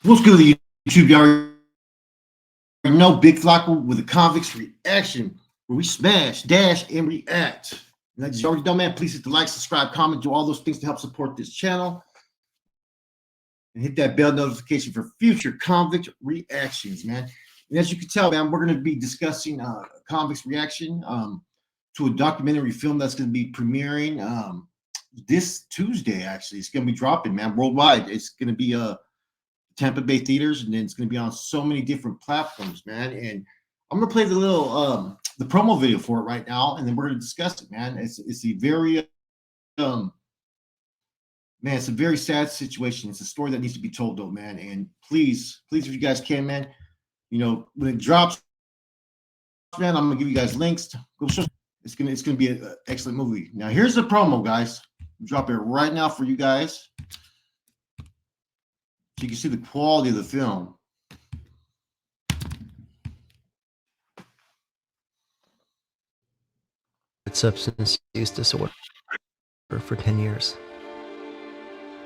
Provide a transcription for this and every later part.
What's good, YouTube? Y'all already know Big Flocko with a convicts reaction where we smash, dash, and react. And as you already know, man, please hit the like, subscribe, comment, do all those things to help support this channel. And hit that bell notification for future convict reactions, man. And as you can tell, man, we're going to be discussing convicts reaction to a documentary film that's going to be premiering this Tuesday, actually. It's going to be dropping, man, worldwide. It's going to be Tampa Bay theaters, and then it's going to be on so many different platforms, man. And I'm going to play the little the promo video for it right now, and then we're going to discuss it, man. It's a very man, it's a very sad situation. It's a story that needs to be told, though, man. And please, if you guys can, man, when it drops, man, I'm gonna give you guys links. Go show. It's gonna be an excellent movie. Now, here's the promo, guys. Drop it right now for you guys, so you can see the quality of the film. Substance use disorder for 10 years.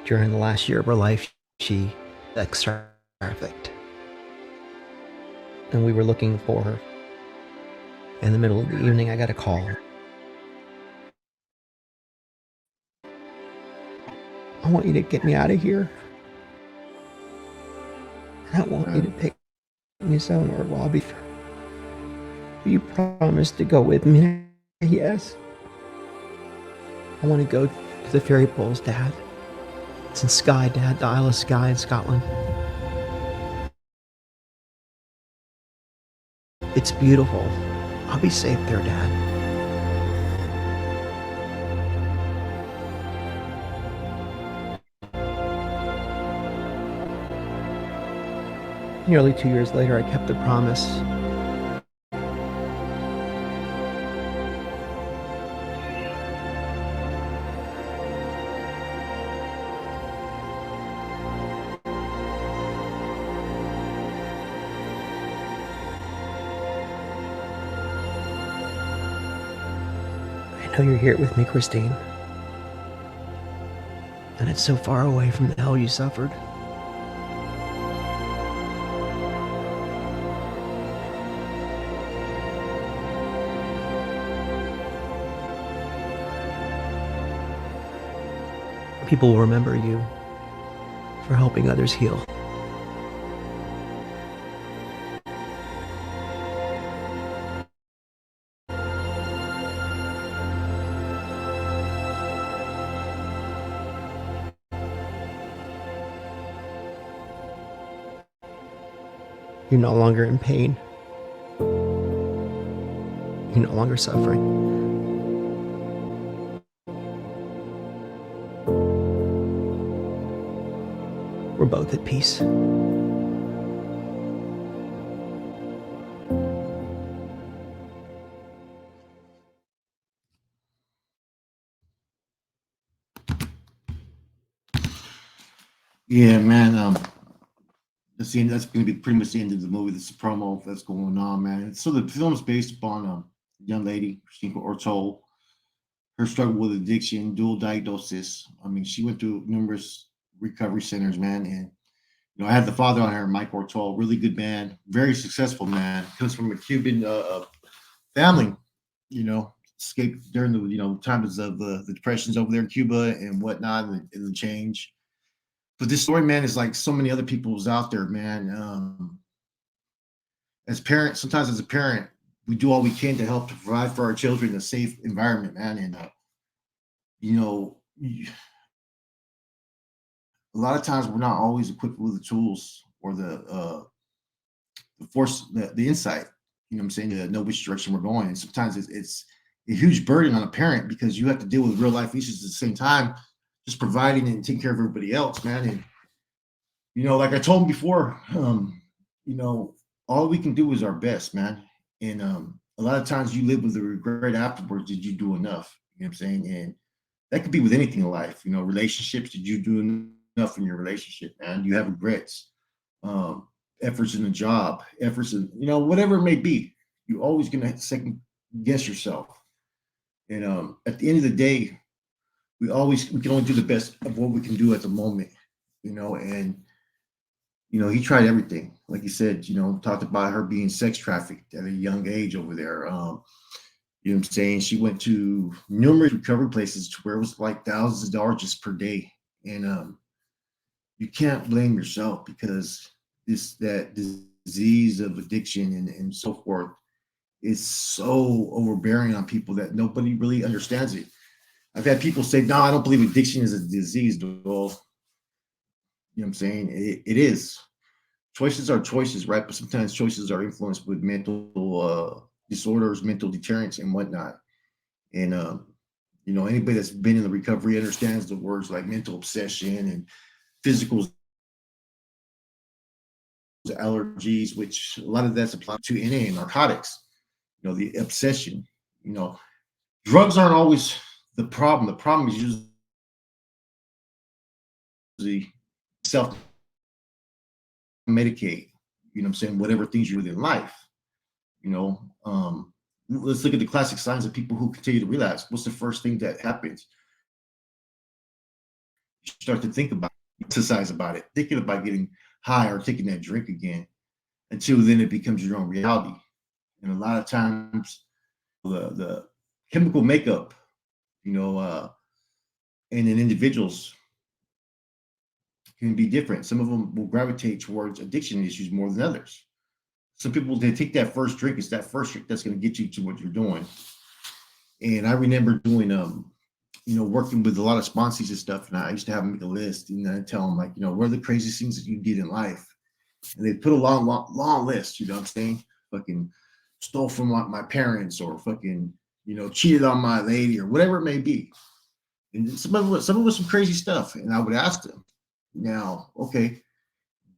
During the last year of her life, she sex trafficked. And we were looking for her. In the middle of the evening, I got a call. I want you to get me out of here. I want you to take me somewhere while I'll be. You promised to go with me? Yes. I want to go to the ferry poles, Dad. It's in Skye, Dad, the Isle of Skye in Scotland. It's beautiful. I'll be safe there, Dad. Nearly 2 years later, I kept the promise. I know you're here with me, Christine. And it's so far away from the hell you suffered. People will remember you for helping others heal. You're no longer in pain. You're no longer suffering. We're both at peace. Yeah, man. That's going to be pretty much the end of the movie. This is a promo that's going on, man. So the film is based upon a young lady, Christine Ortol, her struggle with addiction, dual diagnosis. I mean, she went through numerous recovery centers, man. And I had the father on her, Mike Ortol, really good man, very successful man. Comes from a Cuban family, escaped during the times of the depressions over there in Cuba and whatnot, and the change. But this story, man, is like so many other people's out there, man. As parents, sometimes as a parent, we do all we can to help to provide for our children a safe environment, man. And you know, a lot of times we're not always equipped with the tools or the force, the insight. You know what I'm saying? To know which direction we're going. And sometimes it's a huge burden on a parent because you have to deal with real life issues at the same time, just providing and taking care of everybody else, man. And like I told him before, all we can do is our best, man. And a lot of times you live with the regret afterwards. Did you do enough? You know what I'm saying? And that could be with anything in life. Relationships. Did you do enough in your relationship, man? You have regrets. Efforts in a job, efforts in whatever it may be. You're always gonna second guess yourself. And at the end of the day, we can only do the best of what we can do at the moment. And he tried everything. Like you said, talked about her being sex trafficked at a young age over there. You know what I'm saying? She went to numerous recovery places to where it was like thousands of dollars just per day. And you can't blame yourself because that disease of addiction and so forth is so overbearing on people that nobody really understands it. I've had people say, no, I don't believe addiction is a disease. Well, you know what I'm saying? It is. Choices are choices, right? But sometimes choices are influenced with mental disorders, mental deterrence, and whatnot. And anybody that's been in the recovery understands the words like mental obsession and physical allergies, which a lot of that's applied to NA and narcotics. The obsession. You know, drugs aren't always the problem. The problem is usually self medicate. You know what I'm saying? Whatever things you do in life. You know, let's look at the classic signs of people who continue to relapse. What's the first thing that happens? You start to think about, exercise about it, thinking about getting high or taking that drink again. Until then, it becomes your own reality. And a lot of times, the chemical makeup, and in individuals can be different. Some of them will gravitate towards addiction issues more than others. Some people, they take that first drink. It's that first drink that's going to get you to what you're doing. And I remember doing, working with a lot of sponsees and stuff. And I used to have them make a list, and I tell them, like, what are the craziest things that you did in life? And they put a long list. You know what I'm saying? Fucking stole from my parents, or fucking, cheated on my lady, or whatever it may be. And some of it was some crazy stuff. And I would ask them, now, okay,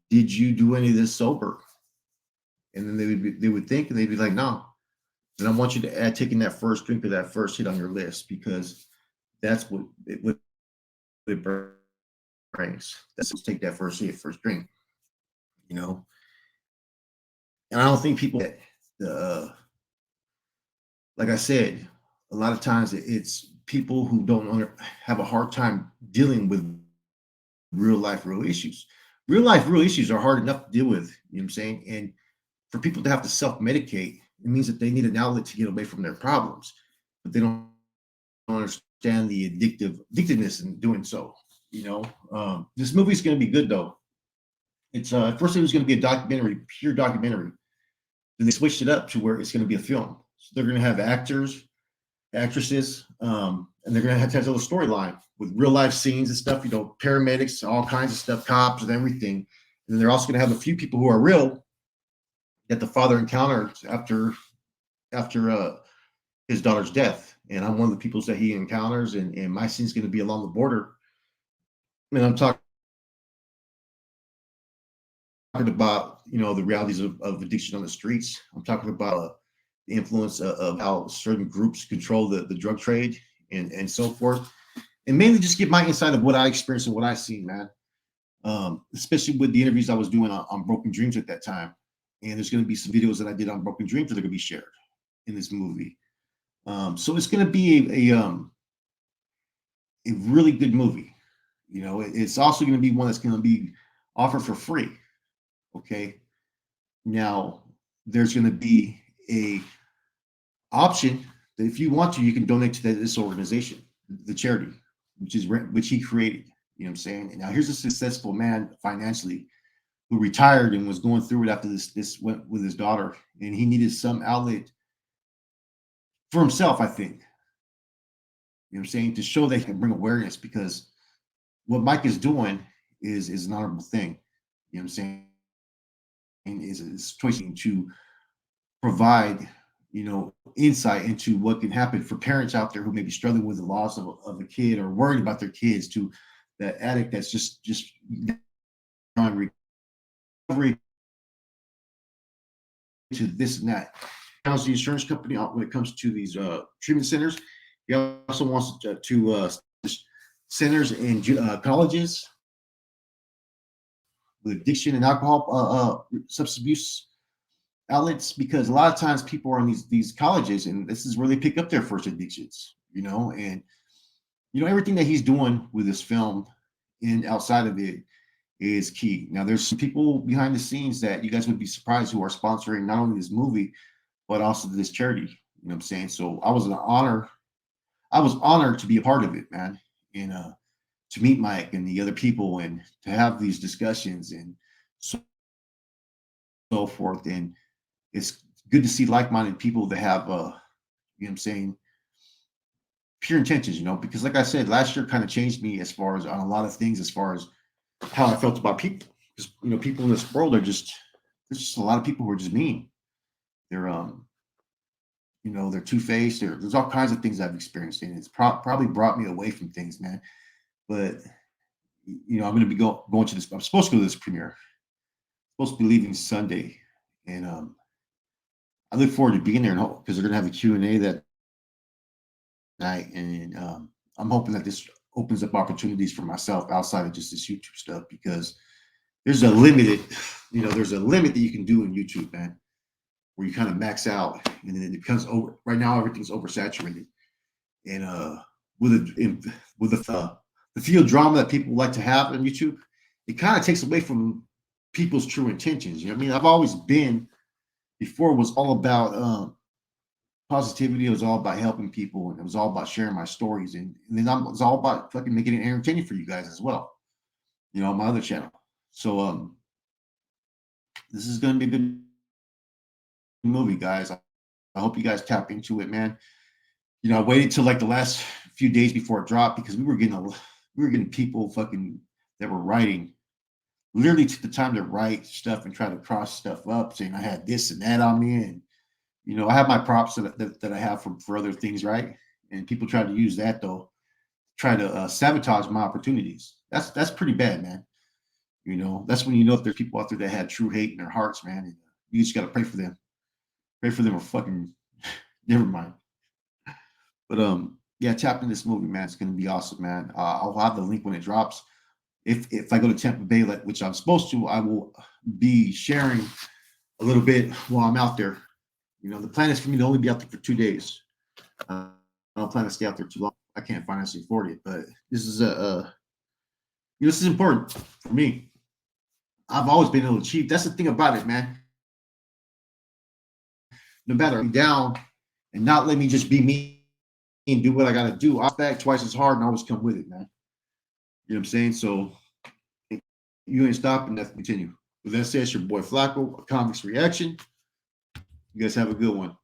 did you do any of this sober? And then they would think, and they'd be like, no. And I want you to add taking that first drink or that first hit on your list, because that's what it brings. That's take that first hit, first drink. And I don't think people that like I said, a lot of times it's people who don't have a hard time dealing with real issues. Real issues are hard enough to deal with, you know what I'm saying? And for people to have to self-medicate, it means that they need an outlet to get away from their problems, but they don't understand the addictiveness in doing so. This movie's going to be good though. It's at first it was going to be a documentary, pure documentary. Then they switched it up to where it's going to be a film. So they're going to have actors, actresses, and they're going to have tell a storyline with real life scenes and stuff. Paramedics, all kinds of stuff, cops, and everything. And then they're also going to have a few people who are real that the father encounters after his daughter's death. And I'm one of the people that he encounters, and my scene's going to be along the border. And I'm talking about the realities of addiction on the streets. I'm talking about the influence of how certain groups control the drug trade and so forth, and mainly just give my insight of what I experienced and what I seen, man. Especially with the interviews I was doing on Broken Dreams at that time. And there's going to be some videos that I did on Broken Dreams that are going to be shared in this movie. So it's going to be a really good movie. It's also going to be one that's going to be offered for free. Okay. Now there's going to be a option that if you want to, you can donate to this organization, the charity, which he created. You know what I'm saying? And now here's a successful man financially who retired and was going through it after this went with his daughter, and he needed some outlet for himself, I think. You know what I'm saying? To show that he can bring awareness, because what Mike is doing is an honorable thing. You know what I'm saying? And is choice to provide, insight into what can happen for parents out there who may be struggling with the loss of a kid, or worried about their kids, to that addict that's just on recovery to this and that. How's the insurance company when it comes to these treatment centers? He also wants to centers in colleges with addiction and alcohol, substance abuse outlets, because a lot of times people are in these colleges, and this is where they pick up their first addictions. And everything that he's doing with this film and outside of it is key. Now, there's some people behind the scenes that you guys would be surprised who are sponsoring not only this movie, but also this charity. You know what I'm saying? So I was honored to be a part of it, man. And to meet Mike and the other people and to have these discussions and so forth. And it's good to see like-minded people that have you know what I'm saying, pure intentions, because like I said, last year kind of changed me as far as on a lot of things, as far as how I felt about people. Because people in this world are just there's just a lot of people who are just mean. They're they're two-faced. There's all kinds of things I've experienced, and it's probably brought me away from things, man. But I'm going to be going to this. I'm supposed to go to this premiere. I'm supposed to be leaving Sunday, and I look forward to being there, because they're going to have a Q&A that night, and I'm hoping that this opens up opportunities for myself outside of just this YouTube stuff, because there's a there's a limit that you can do in YouTube, man, where you kind of max out, and then it becomes over. Right now, everything's oversaturated, and with the field drama that people like to have on YouTube, it kind of takes away from people's true intentions. You know what I mean? I've always been before was all about positivity. It was all about helping people, and it was all about sharing my stories, and then it was all about fucking making it entertaining for you guys as well. On my other channel. So this is going to be a good movie, guys. I hope you guys tap into it, man. I waited till like the last few days before it dropped, because we were getting people fucking that were writing, literally took the time to write stuff and try to cross stuff up, saying I had this and that on me, and I have my props that I have for other things, right? And people try to use that, though, try to sabotage my opportunities. That's pretty bad, man. That's when if there's people out there that had true hate in their hearts, man. And you just got to pray for them. Pray for them, or fucking never mind. But yeah, tap into this movie, man. It's gonna be awesome, man. I'll have the link when it drops. If I go to Tampa Bay, which I'm supposed to, I will be sharing a little bit while I'm out there. The plan is for me to only be out there for 2 days. I don't plan to stay out there too long. I can't financially afford it, but this is this is important for me. I've always been able to achieve. That's the thing about it, man. No matter I'm down, and not let me just be me and do what I got to do. I'll back twice as hard and always come with it, man. You know what I'm saying? So you ain't stopping, nothing continue. With that said, it's your boy Flacco, a Comics Reaction. You guys have a good one.